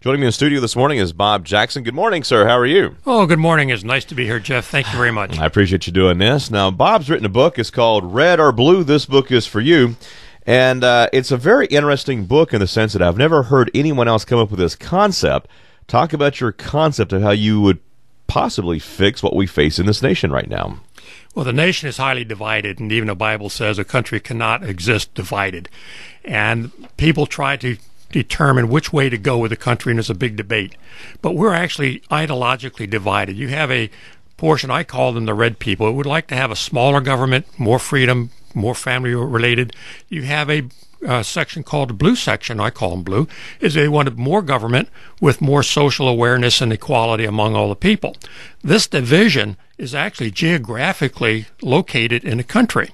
Joining me in the studio this morning is Bob Jackson. Good morning, sir. How are you? Oh, good morning. It's nice to be here, Jeff. Thank you very much. I appreciate you doing this. Now, Bob's written a book. It's called Red or Blue. This book is for you. And it's a very interesting book in the sense that I've never heard anyone else come up with this concept. Talk about your concept of how you would possibly fix what we face in this nation right now. Well, the nation is highly divided, and even the Bible says a country cannot exist divided. And people try to determine which way to go with the country, and there's a big debate. But we're actually ideologically divided. You have a portion, I call them the red people, who would like to have a smaller government, more freedom, more family-related. You have a section called the blue section, I call them blue, is they wanted more government with more social awareness and equality among all the people. This division is actually geographically located in the country.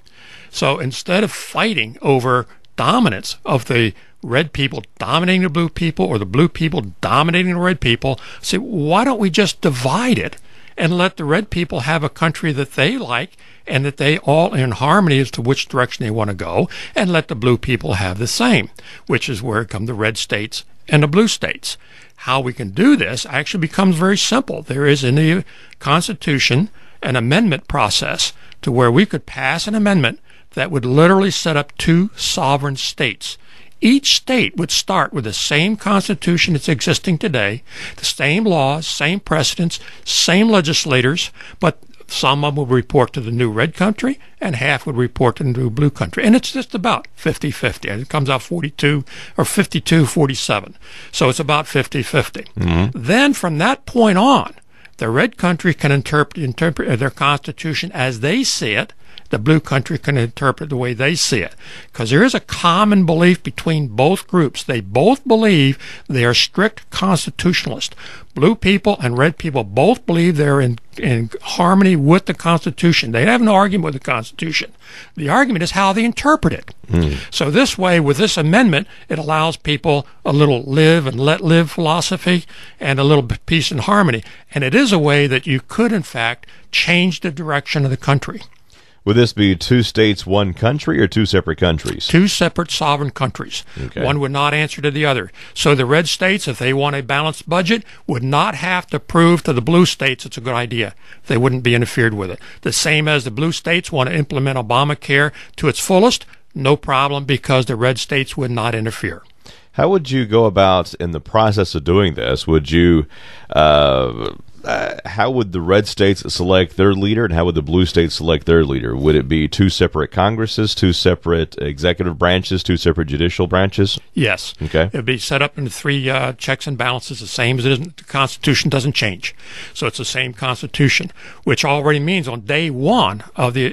So instead of fighting over dominance of the red people dominating the blue people or the blue people dominating the red people, say, why don't we just divide it and let the red people have a country that they like and that they all in harmony as to which direction they want to go, and let the blue people have the same, which is where come the red states and the blue states. How we can do this actually becomes very simple. There is in the Constitution an amendment process to where we could pass an amendment that would literally set up two sovereign states. Each state would start with the same constitution that's existing today, the same laws, same precedents, same legislators, but some of them would report to the new red country and half would report to the new blue country. And it's just about 50-50. It comes out 42 or 52-47. So it's about 50-50. Mm-hmm. Then from that point on, the red country can interpret their constitution as they see it. The blue country can interpret the way they see it. Because there is a common belief between both groups. They both believe they are strict constitutionalists. Blue people and red people both believe they're in harmony with the Constitution. They have no argument with the Constitution. The argument is how they interpret it. So this way, with this amendment, it allows people a little live and let live philosophy and a little peace and harmony. And it is a way that you could, in fact, change the direction of the country. Would this be two states, one country, or two separate countries? Two separate sovereign countries. Okay. One would not answer to the other. So the red states, if they want a balanced budget, would not have to prove to the blue states it's a good idea. They wouldn't be interfered with it. The same as the blue states want to implement Obamacare to its fullest, no problem, because the red states would not interfere. How would you go about in the process of doing this? Would you... how would the red states select their leader, and how would the blue states select their leader? Would it be two separate Congresses, two separate executive branches, two separate judicial branches? Yes. Okay. It would be set up into three checks and balances, the same as it is. The Constitution doesn't change. So it's the same Constitution, which already means on day one of the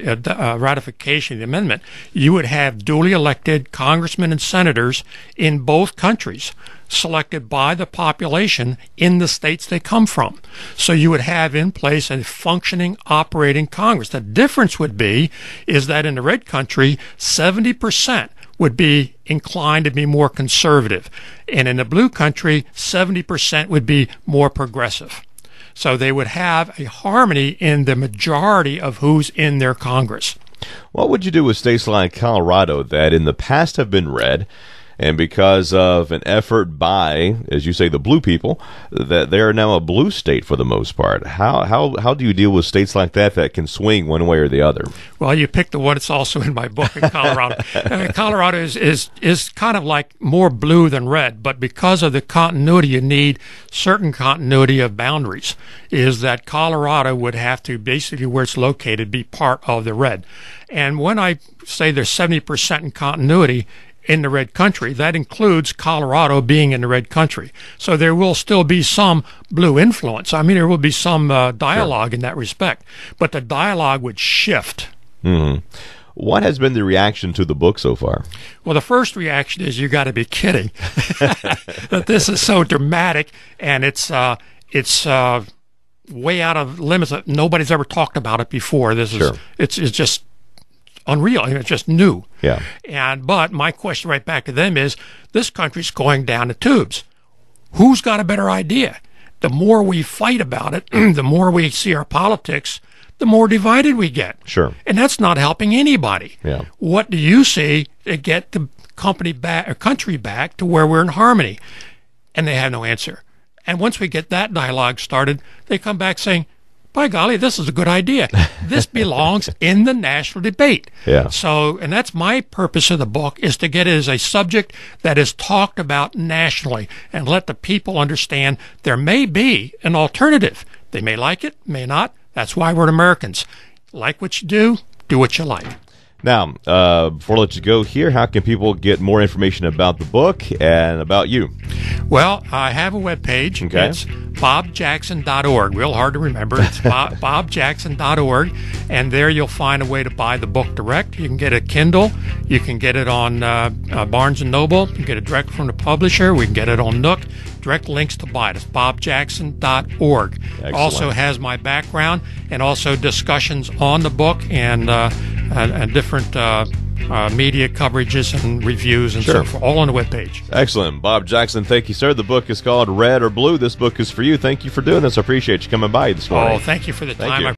ratification of the amendment, you would have duly elected congressmen and senators in both countries, selected by the population in the states they come from. So you would have in place a functioning, operating Congress. The difference would be is that in the red country, 70% would be inclined to be more conservative. And in the blue country, 70% would be more progressive. So they would have a harmony in the majority of who's in their Congress. What would you do with states like Colorado that in the past have been red, and because of an effort by, as you say, the blue people, that they are now a blue state for the most part? How do you deal with states like that can swing one way or the other? Well, you picked the one that's also in my book in Colorado. Colorado is kind of like more blue than red, but because of the continuity, you need certain continuity of boundaries, is that Colorado would have to basically, where it's located, be part of the red. And when I say there's 70% in continuity, in the red country, that includes Colorado being in the red country. So there will still be some blue influence. I mean, there will be some dialogue in that respect, but the dialogue would shift. Mm-hmm. What has been the reaction to the book so far? Well, the first reaction is, you got to be kidding. That this is so dramatic, and it's way out of limits. Nobody's ever talked about it before. This is it's just unreal. It's just new. Yeah. But my question right back to them is, this country's going down the tubes. Who's got a better idea? The more we fight about it, the more we see our politics, the more divided we get. Sure. And that's not helping anybody. Yeah. What do you see to get the country back to where we're in harmony? and they have no answer. And once we get that dialogue started, they come back saying, by golly, this is a good idea. This belongs in the national debate. Yeah. So, and that's my purpose of the book, is to get it as a subject that is talked about nationally and let the people understand there may be an alternative. They may like it, may not. That's why we're Americans. Like what you do what you like. Now, before I let you go here, how can people get more information about the book and about you? Well, I have a webpage. Okay. It's bobjackson.org. Real hard to remember. It's bobjackson.org. And there you'll find a way to buy the book direct. You can get a Kindle. You can get it on Barnes & Noble. You can get it direct from the publisher. We can get it on Nook. Direct links to buy it. It's bobjackson.org. Excellent. Also has my background and also discussions on the book and different media coverages and reviews and so forth, all on the webpage. Excellent. Bob Jackson, thank you, sir. The book is called Red or Blue. This book is for you. Thank you for doing this. I appreciate you coming by this morning. Oh, thank you for the Thank time. you.